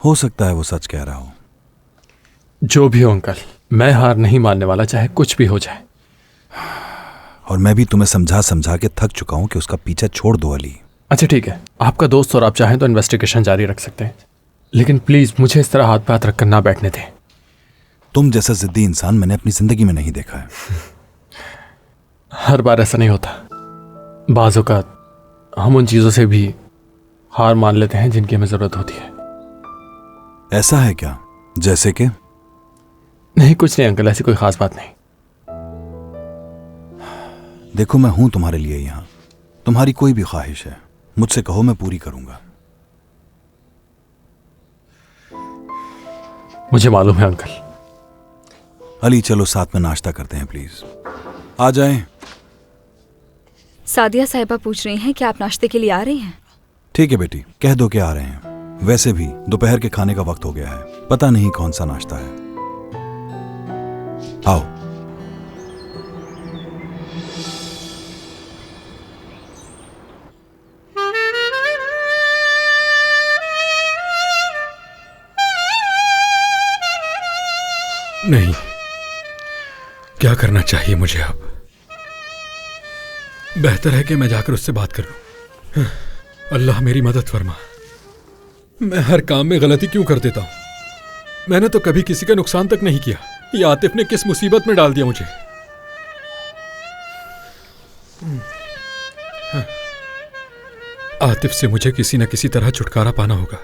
हो सकता है वो सच कह रहा हो। जो भी हो अंकल, मैं हार नहीं मानने वाला, चाहे कुछ भी हो जाए। और मैं भी तुम्हें समझा समझा के थक चुका हूं कि उसका पीछा छोड़ दो अली। अच्छा ठीक है, आपका दोस्त और आप चाहें तो इन्वेस्टिगेशन जारी रख सकते हैं, लेकिन प्लीज मुझे इस तरह हाथ पे हाथ रखकर ना बैठने दें। तुम जैसा जिद्दी इंसान मैंने अपनी जिंदगी में नहीं देखा है। हर बार ऐसा नहीं होता। बाज़ औक़ात हम उन चीज़ों से भी हार मान लेते हैं जिनकी हमें ज़रूरत होती है। ऐसा है क्या? जैसे कि? नहीं कुछ नहीं अंकल, ऐसी कोई ख़ास बात नहीं। देखो मैं हूं तुम्हारे लिए यहां। तुम्हारी कोई भी ख्वाहिश है मुझसे कहो, मैं पूरी करूंगा। मुझे मालूम है अंकल। अली चलो साथ में नाश्ता करते हैं प्लीज, आ जाएं। सादिया साहिबा पूछ रही हैं कि आप नाश्ते के लिए आ रही हैं। ठीक है बेटी, कह दो कि आ रहे हैं। वैसे भी दोपहर के खाने का वक्त हो गया है, पता नहीं कौन सा नाश्ता है। आओ। नहीं, क्या करना चाहिए मुझे अब? बेहतर है कि मैं जाकर उससे बात कर लूं। अल्लाह मेरी मदद फरमा। मैं हर काम में गलती क्यों कर देता हूं? मैंने तो कभी किसी का नुकसान तक नहीं किया। ये आतिफ ने किस मुसीबत में डाल दिया मुझे। आतिफ से मुझे किसी न किसी तरह छुटकारा पाना होगा।